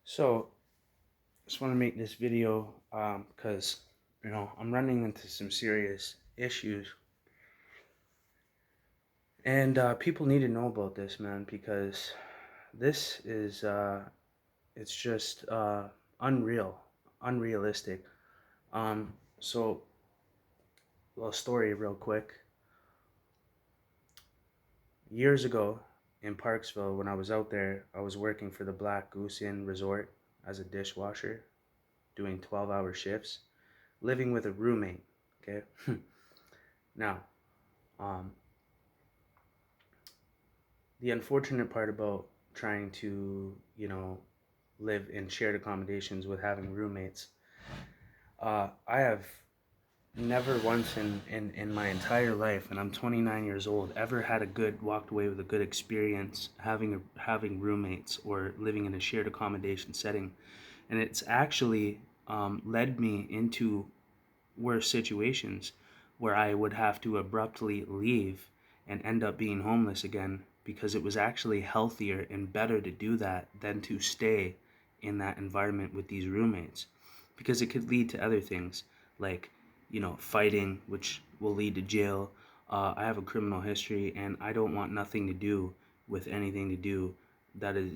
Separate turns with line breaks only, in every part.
So, just want to make this video because I'm running into some serious issues, and people need to know about this, man, because this is it's just unrealistic. So, a little story, real quick. Years ago in Parksville, when I was out there, I was working for the Black Goose Inn Resort as a dishwasher, doing 12-hour shifts, living with a roommate. Okay, now. Um, the unfortunate part about trying to, live in shared accommodations with having roommates, I have never once in my entire life, and I'm 29 years old, ever had walked away with a good experience having roommates or living in a shared accommodation setting. And it's actually led me into worse situations where I would have to abruptly leave and end up being homeless again, because it was actually healthier and better to do that than to stay in that environment with these roommates, because it could lead to other things like fighting, which will lead to jail. I have a criminal history, and I don't want nothing to do with anything to do that is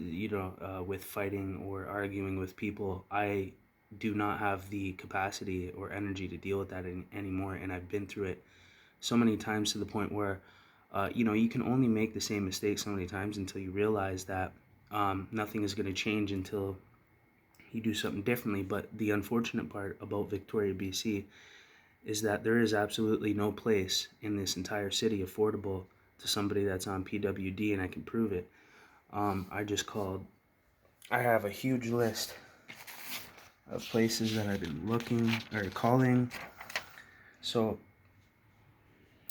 with fighting or arguing with people. I do not have the capacity or energy to deal with that anymore, and I've been through it so many times to the point where you can only make the same mistake so many times until you realize that nothing is going to change until you do something differently. But the unfortunate part about Victoria, BC, is that there is absolutely no place in this entire city affordable to somebody that's on PWD, and I can prove it. I just called. I have a huge list of places that I've been looking or calling. So,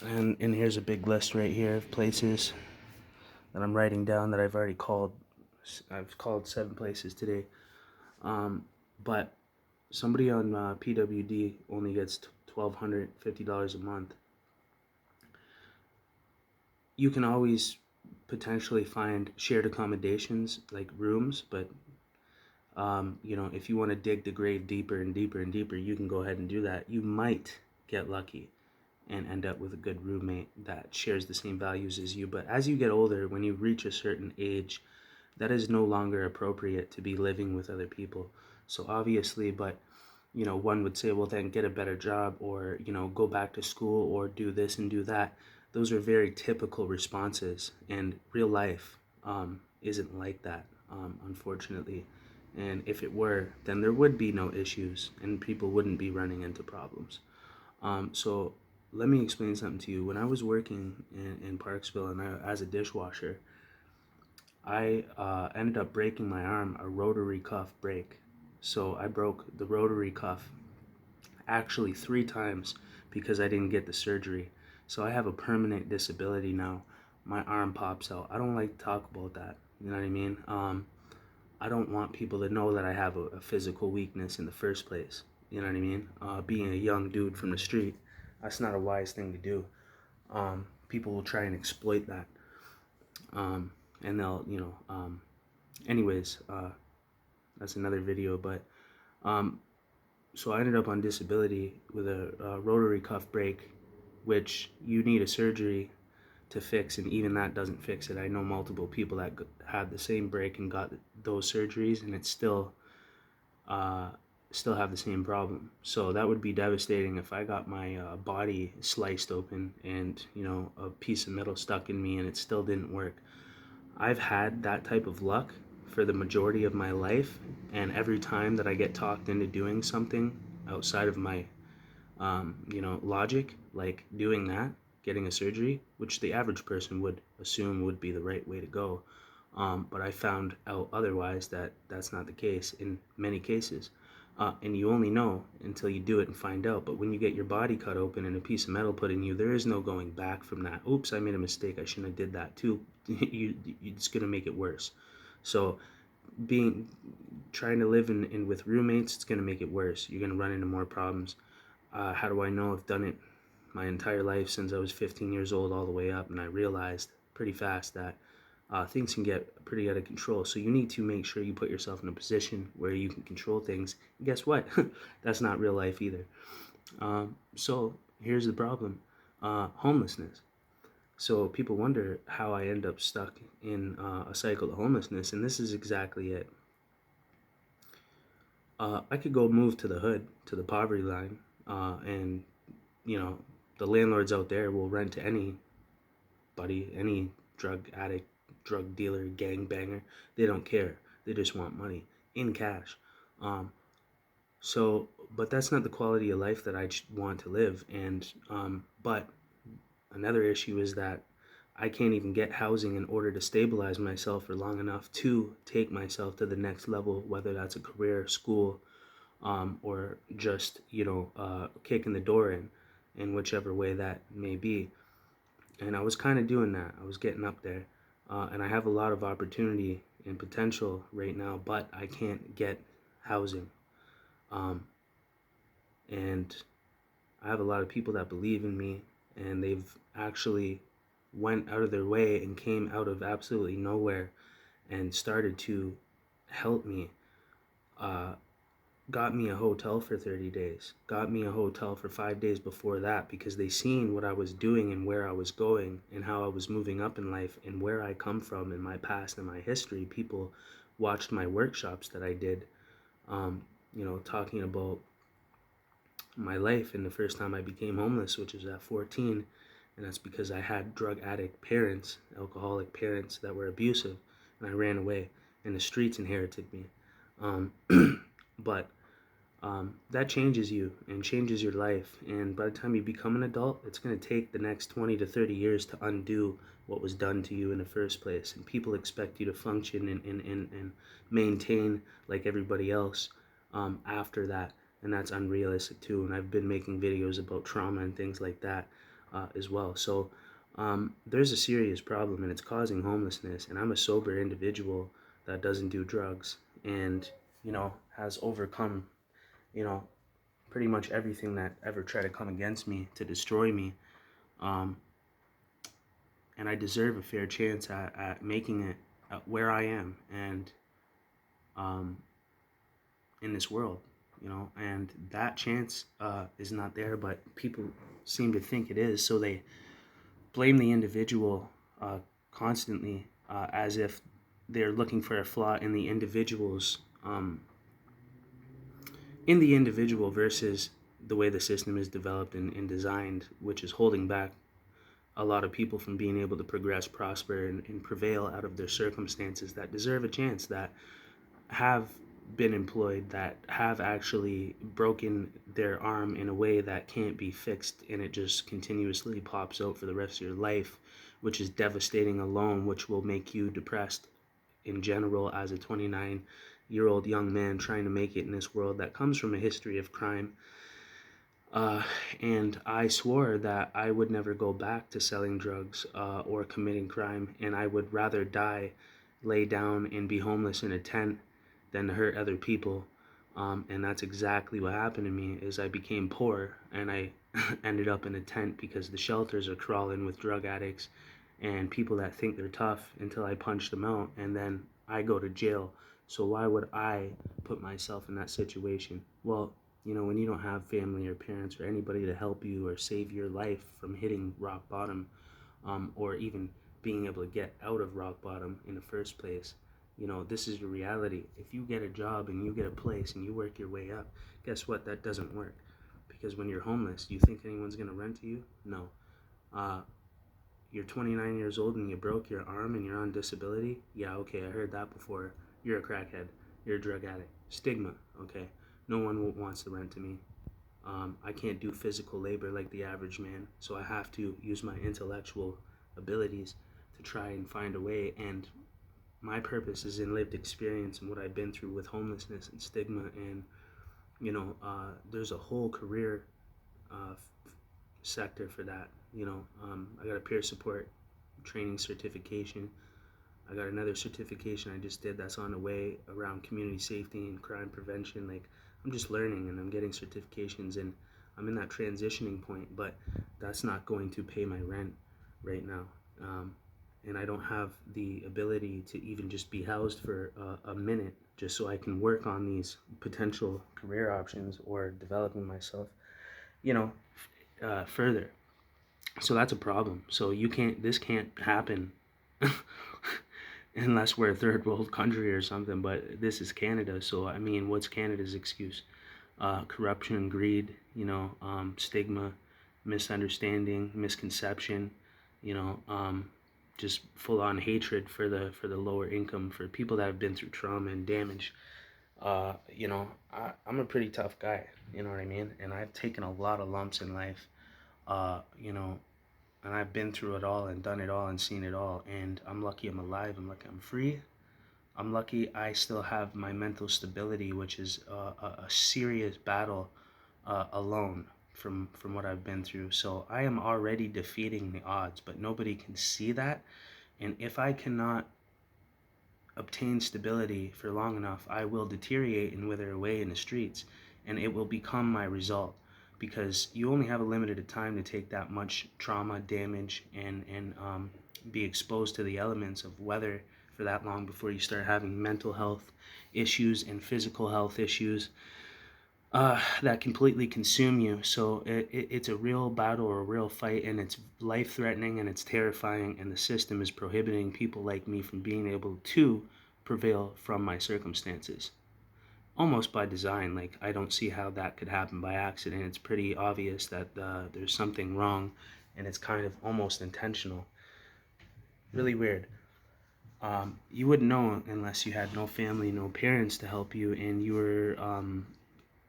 and here's a big list right here of places that I'm writing down that I've already called. I've called 7 places today. But somebody on PWD only gets $1,250 a month. You can always potentially find shared accommodations like rooms, but if you want to dig the grave deeper and deeper and deeper, you can go ahead and do that. You might get lucky and end up with a good roommate that shares the same values as you. But as you get older, when you reach a certain age, that is no longer appropriate to be living with other people. So obviously, but one would say, well, then get a better job, or go back to school, or do this and do that. Those are very typical responses, and real life isn't like that, unfortunately. And if it were, then there would be no issues, and people wouldn't be running into problems. So let me explain something to you. When I was working in Parksville and as a dishwasher, I ended up breaking my arm, a rotary cuff break. So I broke the rotary cuff actually 3 times because I didn't get the surgery. So I have a permanent disability now. My arm pops out. I don't like to talk about that. You know what I mean? I don't want people to know that I have a physical weakness in the first place. You know what I mean? Being a young dude from the street, that's not a wise thing to do. People will try and exploit that. And they'll, anyways, that's another video. But so I ended up on disability with a rotary cuff break, which you need a surgery to fix, and even that doesn't fix it. I know multiple people that had the same break and got those surgeries, and it's still have the same problem. So that would be devastating if I got my body sliced open and a piece of metal stuck in me and it still didn't work. I've had that type of luck for the majority of my life, and every time that I get talked into doing something outside of my logic, like doing that, getting a surgery, which the average person would assume would be the right way to go. But I found out otherwise, that that's not the case in many cases. And you only know until you do it and find out. But when you get your body cut open and a piece of metal put in you, there is no going back from that. Oops, I made a mistake. I shouldn't have did that too. It's going to make it worse. So being trying to live in with roommates, it's going to make it worse. You're going to run into more problems. How do I know? I've done it my entire life since I was 15 years old all the way up, and I realized pretty fast that things can get pretty out of control. So you need to make sure you put yourself in a position where you can control things. And guess what? That's not real life either. So here's the problem: homelessness. So people wonder how I end up stuck in a cycle of homelessness, and this is exactly it. I could go move to the hood, to the poverty line, and you know, the landlords out there will rent to anybody, any drug addict, drug dealer, gang banger. They don't care. They just want money in cash. Um, so, but that's not the quality of life that I want to live. And but another issue is that I can't even get housing in order to stabilize myself for long enough to take myself to the next level, whether that's a career, school, or just kicking the door in whichever way that may be. And I was kind of doing that. I was getting up there, and I have a lot of opportunity and potential right now, but I can't get housing. Um, and I have a lot of people that believe in me, and they've actually went out of their way and came out of absolutely nowhere and started to help me. Uh, got me a hotel for 30 days, got me a hotel for 5 days before that, because they seen what I was doing and where I was going and how I was moving up in life and where I come from in my past and my history. People watched my workshops that I did, talking about my life and the first time I became homeless, which was at 14. And that's because I had drug addict parents, alcoholic parents that were abusive, and I ran away, and the streets inherited me. Um, but that changes you and changes your life. And by the time you become an adult, it's going to take the next 20 to 30 years to undo what was done to you in the first place. And people expect you to function and maintain like everybody else after that. And that's unrealistic too. And I've been making videos about trauma and things like that as well. So there's a serious problem, and it's causing homelessness. And I'm a sober individual that doesn't do drugs and, has overcome, you know, pretty much everything that ever tried to come against me to destroy me. Um, and I deserve a fair chance at making it where I am and um, in this world, and that chance is not there, but people seem to think it is. So they blame the individual constantly as if they're looking for a flaw in the individual versus the way the system is developed and designed, which is holding back a lot of people from being able to progress, prosper, and prevail out of their circumstances that deserve a chance, that have been employed, that have actually broken their arm in a way that can't be fixed, and it just continuously pops out for the rest of your life, which is devastating alone, which will make you depressed in general as a 29-year-old young man trying to make it in this world that comes from a history of crime. And I swore that I would never go back to selling drugs or committing crime, and I would rather die, lay down, and be homeless in a tent than to hurt other people. And that's exactly what happened to me. Is I became poor, and I ended up in a tent because the shelters are crawling with drug addicts and people that think they're tough until I punch them out, and then I go to jail. So why would I put myself in that situation? Well, when you don't have family or parents or anybody to help you or save your life from hitting rock bottom, or even being able to get out of rock bottom in the first place, this is your reality. If you get a job and you get a place and you work your way up, guess what? That doesn't work. Because when you're homeless, you think anyone's going to rent to you? No. You're 29 years old and you broke your arm and you're on disability? Yeah, okay, I heard that before. You're a crackhead. You're a drug addict. Stigma, okay? No one wants to rent to me. I can't do physical labor like the average man, so I have to use my intellectual abilities to try and find a way. And my purpose is in lived experience and what I've been through with homelessness and stigma. And, there's a whole career uh, sector for that. I got a peer support training certification. I got another certification I just did that's on the way around community safety and crime prevention. Like, I'm just learning and I'm getting certifications, and I'm in that transitioning point, but that's not going to pay my rent right now. and I don't have the ability to even just be housed for a minute just so I can work on these potential career options or developing myself, you know, further. So that's a problem. So this can't happen unless we're a third world country or something, but this is Canada. So, I mean, what's Canada's excuse? Corruption, greed, stigma, misunderstanding, misconception, you know, just full on hatred for the lower income, for people that have been through trauma and damage. I'm a pretty tough guy, you know what I mean? And I've taken a lot of lumps in life, uh, you know, and I've been through it all and done it all and seen it all. And I'm lucky I'm alive. I'm lucky I'm free. I'm lucky I still have my mental stability, which is a serious battle alone from what I've been through. So I am already defeating the odds, but nobody can see that. And if I cannot obtain stability for long enough, I will deteriorate and wither away in the streets, and it will become my result. Because you only have a limited time to take that much trauma, damage, and be exposed to the elements of weather for that long before you start having mental health issues and physical health issues that completely consume you. So it's a real battle or a real fight, and it's life threatening and it's terrifying, and the system is prohibiting people like me from being able to prevail from my circumstances. Almost by design. Like, I don't see how that could happen by accident. It's pretty obvious that there's something wrong, and it's kind of almost intentional. Really weird. You wouldn't know unless you had no family, no parents to help you, and you were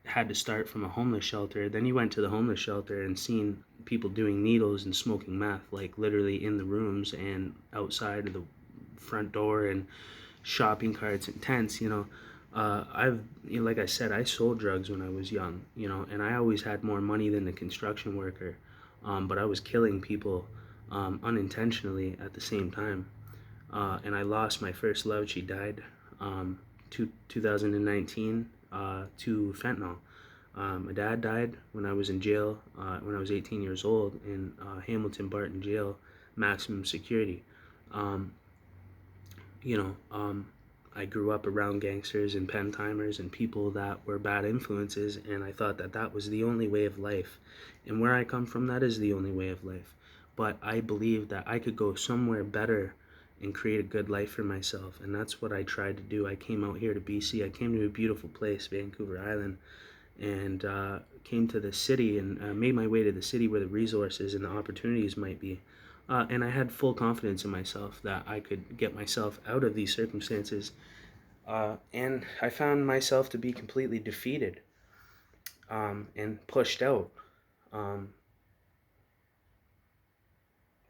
had to start from a homeless shelter. Then you went to the homeless shelter and seen people doing needles and smoking meth, like literally in the rooms and outside of the front door, and shopping carts and tents. Like I said, I sold drugs when I was young, and I always had more money than the construction worker, but I was killing people unintentionally at the same time. And I lost my first love. She died 2019 to fentanyl. My dad died when I was in jail, when I was 18 years old, in Hamilton Barton Jail, maximum security. Um, you know, um, I grew up around gangsters and pen timers and people that were bad influences, and I thought that that was the only way of life. And where I come from, that is the only way of life. But I believed that I could go somewhere better and create a good life for myself, and that's what I tried to do. I came out here to BC. I came to a beautiful place, Vancouver Island, and came to the city, and made my way to the city where the resources and the opportunities might be. And I had full confidence in myself that I could get myself out of these circumstances. And I found myself to be completely defeated, and pushed out. Um,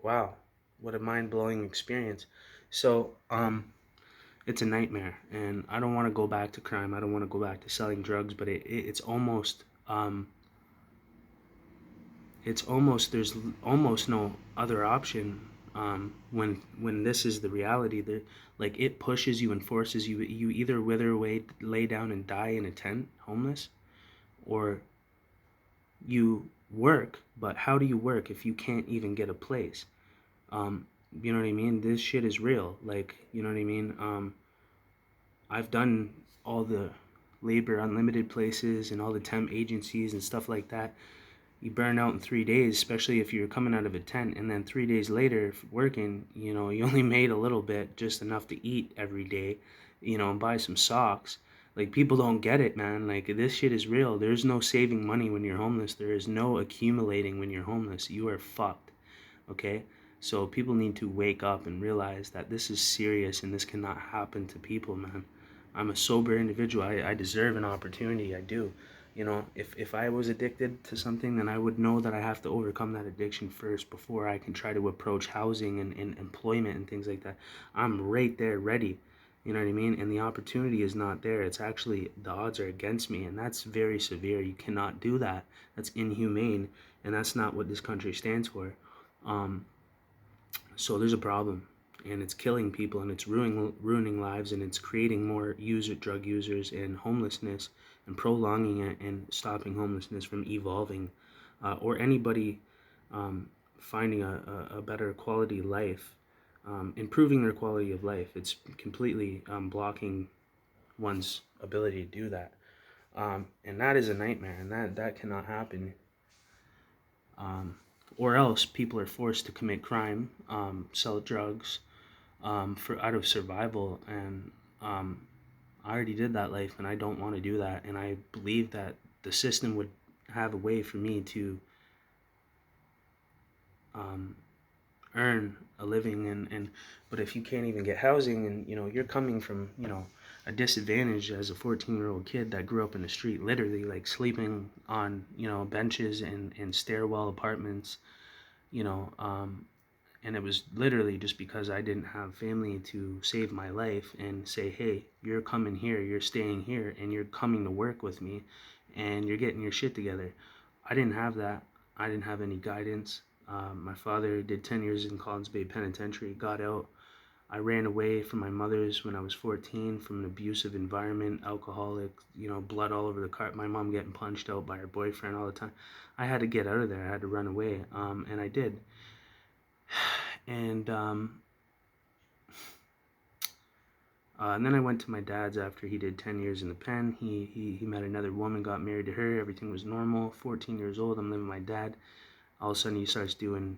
wow, what a mind blowing experience. So, it's a nightmare, and I don't want to go back to crime. I don't want to go back to selling drugs, but it's almost there's almost no other option, when this is the reality. That, like, it pushes you and forces you. You either wither away, lay down and die in a tent homeless, or you work. But how do you work if you can't even get a place? um, you know what I mean? This shit is real. Like, you know what I mean? I've done all the labor unlimited places and all the temp agencies and stuff like that. You burn out in 3 days, especially if you're coming out of a tent, and then 3 days later working, you only made a little bit, just enough to eat every day, and buy some socks. Like, people don't get it, man. Like, this shit is real. There's no saving money when you're homeless. There is no accumulating when you're homeless. You are fucked. Okay? So people need to wake up and realize that this is serious and this cannot happen to people, man. I'm a sober individual. I deserve an opportunity. I do. If I was addicted to something, then I would know that I have to overcome that addiction first before I can try to approach housing and employment and things like that. I'm right there ready. You know what I mean? And the opportunity is not there. It's actually, the odds are against me, and that's very severe. You cannot do that. That's inhumane, and that's not what this country stands for. So there's a problem, and it's killing people, and it's ruining lives, and it's creating more drug users and homelessness, and prolonging it and stopping homelessness from evolving, or anybody finding a better quality life. improving their quality of life. It's completely blocking one's ability to do that. And that is a nightmare, and that cannot happen. Or else people are forced to commit crime, sell drugs, for out of survival. And I already did that life, and I don't want to do that. And I believe that the system would have a way for me to um, earn a living. And but if you can't even get housing, and you're coming from a disadvantage as a 14-year-old kid that grew up in the street, literally like sleeping on benches and stairwell apartments, you know um, and it was literally just because I didn't have family to save my life and say, hey, you're coming here, you're staying here, and you're coming to work with me, and you're getting your shit together. I didn't have that. I didn't have any guidance. My father did 10 years in Collins Bay Penitentiary, got out. I ran away from my mother's when I was 14 from an abusive environment, alcoholic, blood all over the car. My mom getting punched out by her boyfriend all the time. I had to get out of there. I had to run away, and I did. And then I went to my dad's after he did 10 years in the pen. He met another woman, got married to her. Everything was normal. 14 years old, I'm living with my dad. All of a sudden, he starts doing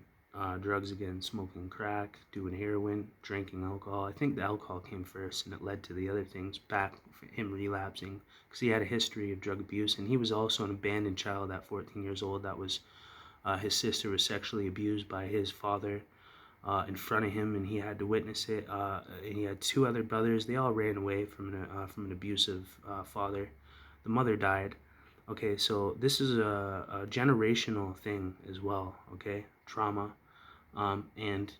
drugs again, smoking crack, doing heroin, drinking alcohol. I think the alcohol came first, and it led to the other things, back for him relapsing, because he had a history of drug abuse. And he was also an abandoned child at 14 years old. That was his sister was sexually abused by his father in front of him, and he had to witness it. And he had two other brothers. They all ran away from an abusive father. The mother died. Okay, so this is a generational thing as well. Okay, trauma, and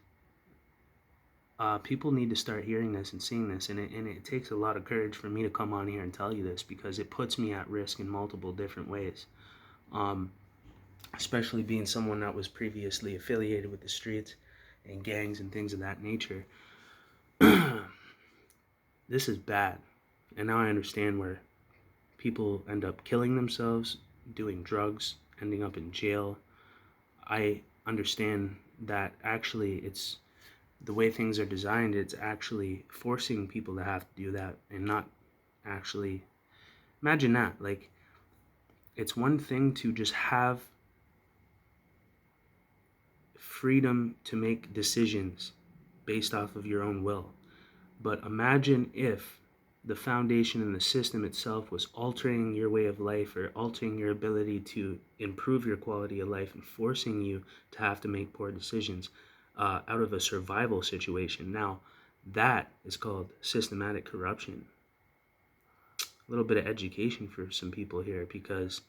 people need to start hearing this and seeing this, and it takes a lot of courage for me to come on here and tell you this, because it puts me at risk in multiple different ways. Especially being someone that was previously affiliated with the streets and gangs and things of that nature. This is bad. And now I understand where people end up killing themselves, doing drugs, ending up in jail. I understand that actually it's the way things are designed, it's actually forcing people to have to do that and not actually. Imagine that. Like, it's one thing to just have freedom to make decisions based off of your own will. But imagine if the foundation and the system itself was altering your way of life, or altering your ability to improve your quality of life, and forcing you to have to make poor decisions out of a survival situation. Now, that is called systematic corruption. A little bit of education for some people here, because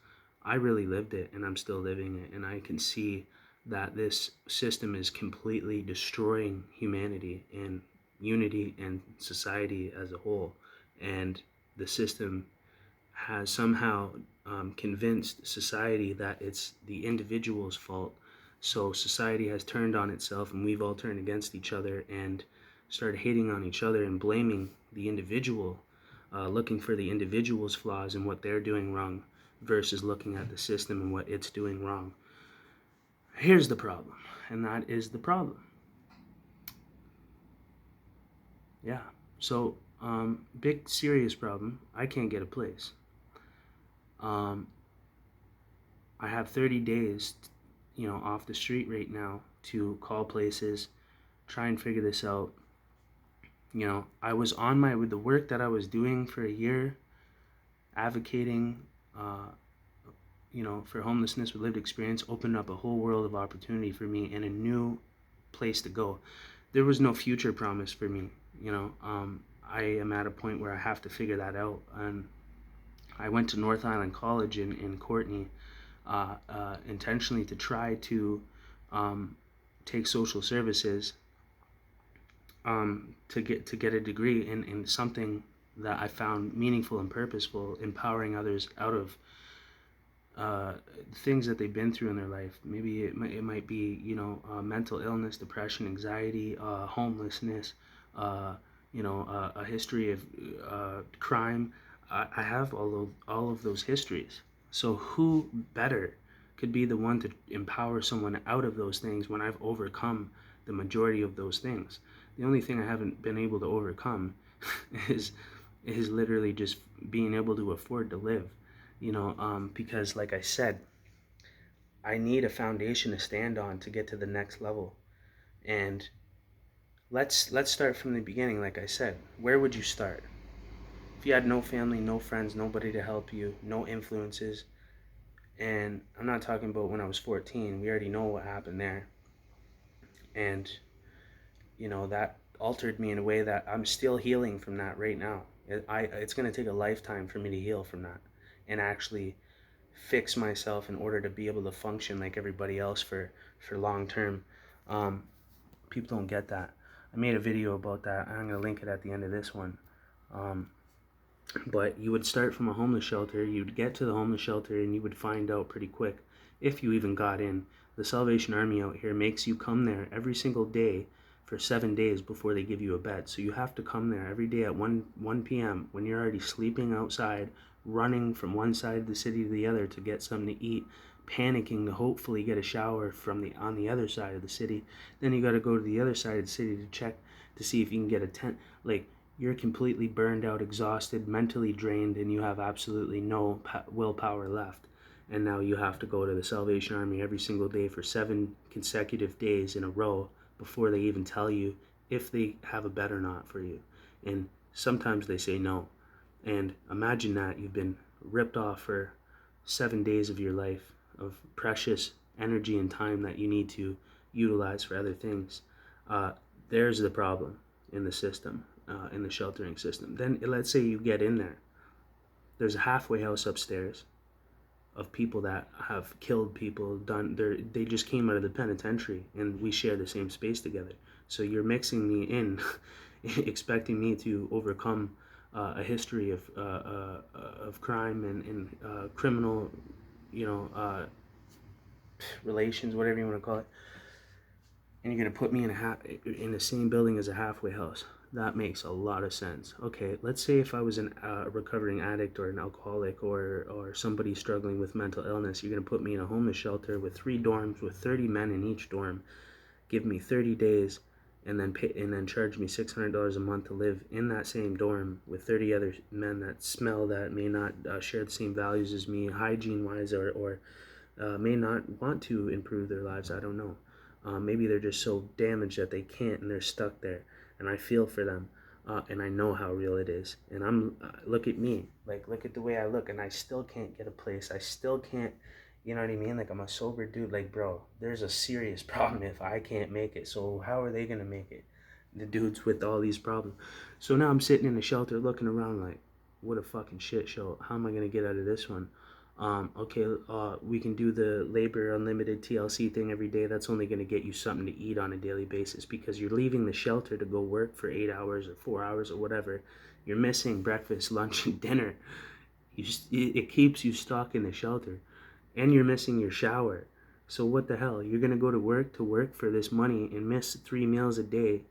I really lived it and I'm still living it, and I can see that this system is completely destroying humanity and unity and society as a whole. And the system has somehow convinced society that it's the individual's fault. So society has turned on itself, and we've all turned against each other and started hating on each other and blaming the individual, looking for the individual's flaws and what they're doing wrong, versus looking at the system and what it's doing wrong. Here's the problem, and that is the problem. Yeah. So, big serious problem. I can't get a place. Um, I have 30 days, off the street right now to call places, try and figure this out. I was on with the work that I was doing for a year, advocating, for homelessness with lived experience, opened up a whole world of opportunity for me and a new place to go. There was no future promise for me. I am at a point where I have to figure that out. And I went to North Island College in Courtney, intentionally to try to take social services, to get a degree in something that I found meaningful and purposeful, empowering others out of things that they've been through in their life. Maybe it might be mental illness, depression, anxiety, homelessness, a history of crime. I have all of those histories. So who better could be the one to empower someone out of those things when I've overcome the majority of those things? The only thing I haven't been able to overcome is literally just being able to afford to live, because like I said, I need a foundation to stand on to get to the next level. And let's start from the beginning. Like I said, where would you start if you had no family, no friends, nobody to help you, no influences? And I'm not talking about when I was 14. We already know what happened there. And that altered me in a way that I'm still healing from that right now. It's going to take a lifetime for me to heal from that and actually fix myself in order to be able to function like everybody else for long term. Um, People don't get that. I made a video about that. I'm going to link it at the end of this one. Um, but you would start from a homeless shelter. You'd get to the homeless shelter and you would find out pretty quick, if you even got in. The Salvation Army out here makes you come there every single day for 7 days before they give you a bed. So you have to come there every day at 1 p.m. when you're already sleeping outside, running from one side of the city to the other to get something to eat, panicking to hopefully get a shower on the other side of the city. Then you got to go to the other side of the city to check to see if you can get a tent. Like, you're completely burned out, exhausted, mentally drained, and you have absolutely no willpower left. And now you have to go to the Salvation Army every single day for 7 consecutive days in a row before they even tell you if they have a bed or not for you. And sometimes they say no. And imagine that you've been ripped off for 7 days of your life, of precious energy and time that you need to utilize for other things. There's the problem in the system, in the sheltering system. Then let's say you get in there. There's a halfway house upstairs of people that have killed people, they just came out of the penitentiary, and we share the same space together. So you're mixing me in, expecting me to overcome a history of crime and criminal, relations, whatever you want to call it, and you're gonna put me in the same building as a halfway house. That makes a lot of sense. Okay, let's say if I was a recovering addict or an alcoholic or somebody struggling with mental illness, you're gonna put me in a homeless shelter with 3 dorms with 30 men in each dorm, give me 30 days, and then charge me $600 a month to live in that same dorm with 30 other men that smell, that may not share the same values as me, hygiene wise, or may not want to improve their lives. I don't know. Maybe they're just so damaged that they can't, and they're stuck there. And I feel for them, and I know how real it is. And look at me, like, look at the way I look, and I still can't get a place. I still can't, you know what I mean? Like, I'm a sober dude. Like, bro, there's a serious problem if I can't make it. So how are they gonna make it? The dudes with all these problems. So now I'm sitting in a shelter looking around like, what a fucking shit show. How am I gonna get out of this one? Okay, we can do the labor unlimited TLC thing every day. That's only going to get you something to eat on a daily basis, because you're leaving the shelter to go work for 8 hours or 4 hours or whatever. You're missing breakfast, lunch, and dinner. It keeps you stuck in the shelter, and you're missing your shower. So what the hell? You're going to go to work for this money and miss 3 meals a day,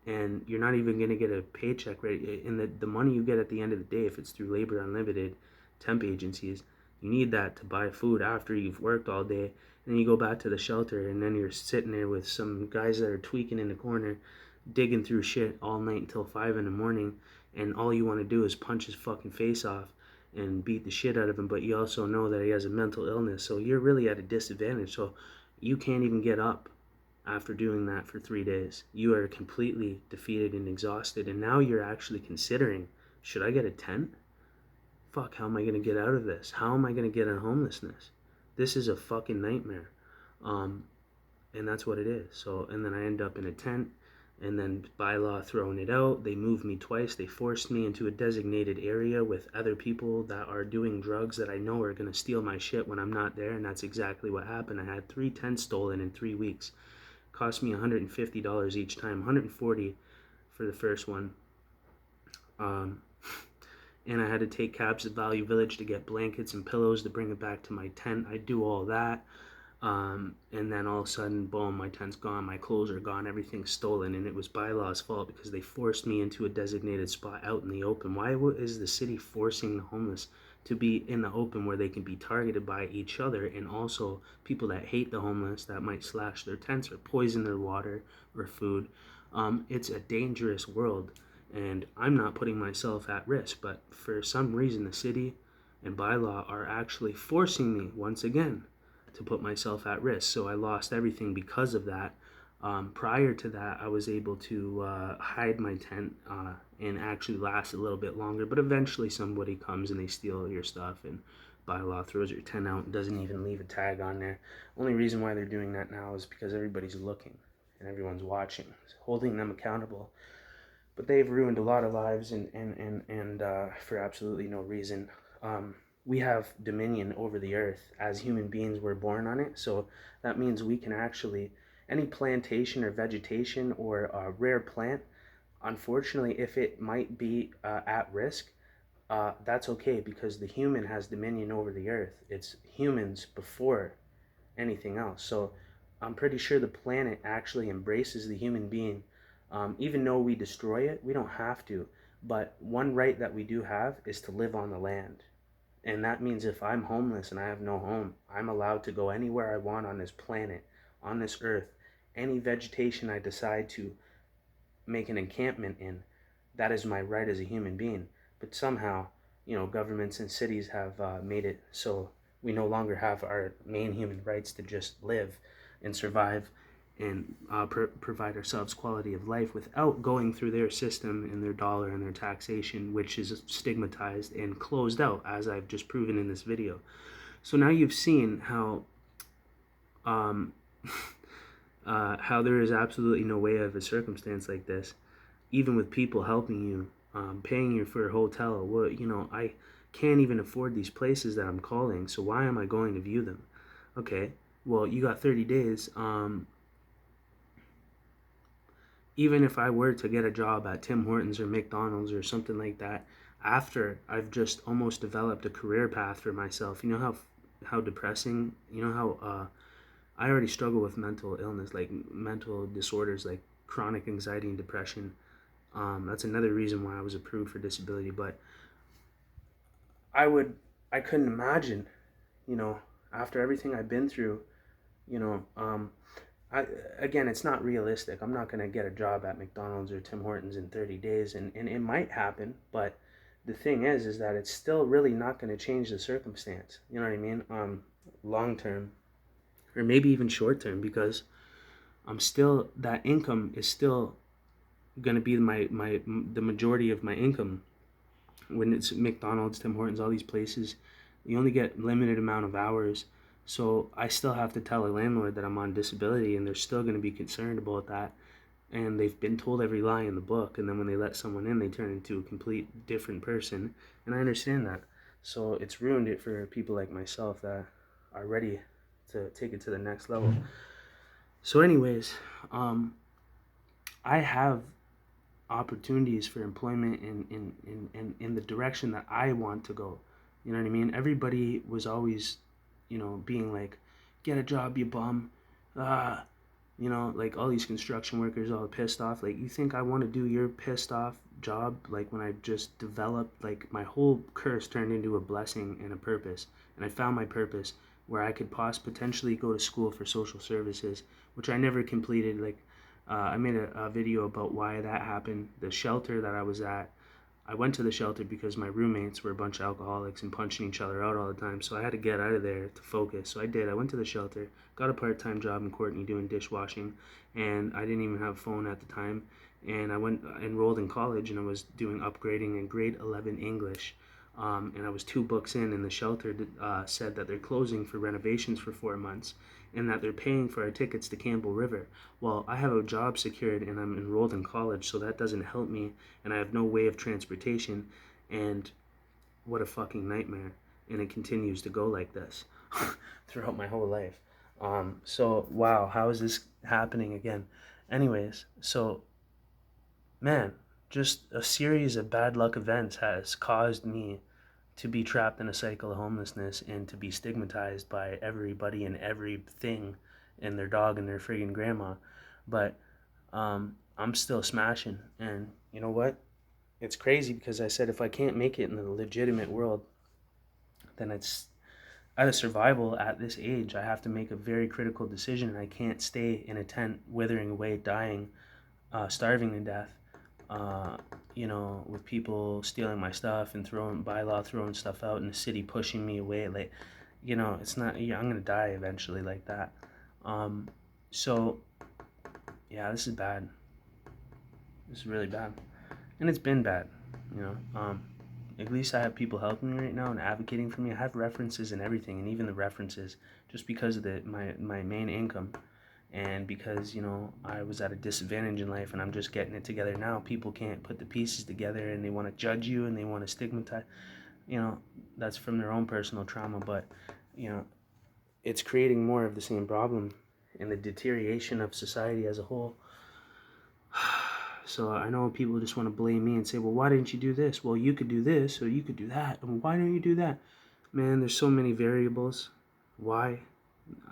and you're not even going to get a paycheck, right? And the money you get at the end of the day, if it's through labor unlimited temp agencies, you need that to buy food after you've worked all day. And then you go back to the shelter, and then you're sitting there with some guys that are tweaking in the corner, digging through shit all night until 5 in the morning, and all you want to do is punch his fucking face off and beat the shit out of him. But you also know that he has a mental illness, so you're really at a disadvantage. So you can't even get up after doing that for 3 days. You are completely defeated and exhausted, and now you're actually considering, should I get a tent? Fuck, how am I going to get out of this? How am I going to get out of homelessness? This is a fucking nightmare. And that's what it is. So, and then I end up in a tent, and then by law throwing it out. They moved me twice. They forced me into a designated area with other people that are doing drugs that I know are going to steal my shit when I'm not there, and that's exactly what happened. I had 3 tents stolen in 3 weeks. Cost me $150 each time, $140 for the first one. And I had to take cabs to Value Village to get blankets and pillows to bring it back to my tent. I do all that, and then all of a sudden, boom, my tent's gone, my clothes are gone, everything's stolen, and it was by law's fault because they forced me into a designated spot out in the open. Why is the city forcing the homeless to be in the open where they can be targeted by each other, and also people that hate the homeless that might slash their tents or poison their water or food? It's a dangerous world, and I'm not putting myself at risk, but for some reason the city and bylaw are actually forcing me once again to put myself at risk. So I lost everything because of that. Prior to that, I was able to hide my tent and actually last a little bit longer, but eventually somebody comes and they steal your stuff, and bylaw throws your tent out and doesn't even leave a tag on there. Only reason why they're doing that now is because everybody's looking and everyone's watching, holding them accountable. But they've ruined a lot of lives, and for absolutely no reason. We have dominion over the earth. As human beings, we're born on it, so that means we can actually, any plantation or vegetation or a rare plant, unfortunately, if it might be at risk, that's okay, because the human has dominion over the earth. It's humans before anything else. So I'm pretty sure the planet actually embraces the human being. Even though we destroy it, we don't have to. But one right that we do have is to live on the land. And that means if I'm homeless and I have no home, I'm allowed to go anywhere I want on this planet, on this earth. Any vegetation I decide to make an encampment in, that is my right as a human being. But somehow, governments and cities have made it so we no longer have our main human rights to just live and survive and provide ourselves quality of life without going through their system and their dollar and their taxation, which is stigmatized and closed out, as I've just proven in this video. So now you've seen um, how there is absolutely no way out of a circumstance like this, even with people helping you, paying you for a hotel. Well, I can't even afford these places that I'm calling, so why am I going to view them? Okay, well, you got 30 days. Even if I were to get a job at Tim Hortons or McDonald's or something like that, after I've just almost developed a career path for myself, how depressing, how I already struggle with mental illness, like mental disorders, like chronic anxiety and depression. That's another reason why I was approved for disability. But I couldn't imagine, after everything I've been through, you know, um, again, it's not realistic. I'm not going to get a job at McDonald's or Tim Hortons in 30 days, and it might happen, but the thing is that it's still really not going to change the circumstance. You know what I mean? Long term, or maybe even short term, because that income is still going to be the majority of my income. When it's McDonald's, Tim Hortons, all these places, you only get limited amount of hours. So I still have to tell a landlord that I'm on disability, and they're still going to be concerned about that. And they've been told every lie in the book, and then when they let someone in, they turn into a complete different person. And I understand that. So it's ruined it for people like myself that are ready to take it to the next level. So anyways, I have opportunities for employment in the direction that I want to go. You know what I mean? Everybody was always, being like, get a job, you bum. Ah, like all these construction workers all pissed off. Like, you think I want to do your pissed off job? Like, when I just developed, like, my whole curse turned into a blessing and a purpose. And I found my purpose where I could potentially go to school for social services, which I never completed. Like, I made a video about why that happened. The shelter that I was at, I went to the shelter because my roommates were a bunch of alcoholics and punching each other out all the time. So I had to get out of there to focus. So I did. I went to the shelter, got a part-time job in Courtney doing dishwashing, and I didn't even have a phone at the time. And I enrolled in college, and I was doing upgrading in grade 11 English. And I was 2 books in, and the shelter said that they're closing for renovations for 4 months, and that they're paying for our tickets to Campbell River. Well, I have a job secured, and I'm enrolled in college, so that doesn't help me, and I have no way of transportation, and what a fucking nightmare. And it continues to go like this throughout my whole life. So, wow, how is this happening again? Anyways, so, man, just a series of bad luck events has caused me to be trapped in a cycle of homelessness and to be stigmatized by everybody and everything and their dog and their friggin' grandma. But I'm still smashing. And you know what? It's crazy because I said if I can't make it in the legitimate world, then it's out of survival at this age. I have to make a very critical decision. I can't stay in a tent withering away, dying starving to death. Uh, you know, with people stealing my stuff and throwing stuff out in the city, pushing me away. Like, you know, it's not. Yeah, I'm gonna die eventually like that. Um, so yeah, this is bad. This is really bad, and it's been bad. You know, at least I have people helping me right now and advocating for me. I have references and everything, and even the references, just because of my main income, and because, you know, I was at a disadvantage in life, and I'm just getting it together now. People can't put the pieces together, and they want to judge you, and they want to stigmatize. You know, that's from their own personal trauma, but you know, it's creating more of the same problem and the deterioration of society as a whole. So I know people just want to blame me and say, well, why didn't you do this? Well, you could do this, or you could do that. And why don't you do that? Man, there's so many variables. Why?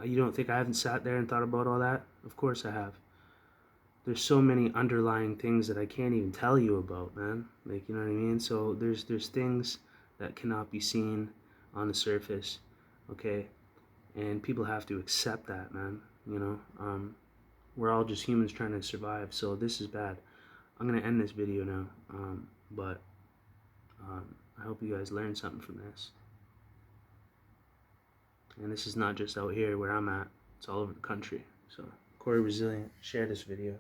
You don't think I haven't sat there and thought about all that? Of course I have. There's so many underlying things that I can't even tell you about, man. Like, you know what I mean? So there's things that cannot be seen on the surface, okay? And people have to accept that, man. You know, we're all just humans trying to survive. So this is bad. I'm gonna end this video now, but I hope you guys learned something from this. And this is not just out here where I'm at; it's all over the country. So, Corey Resilient, share this video.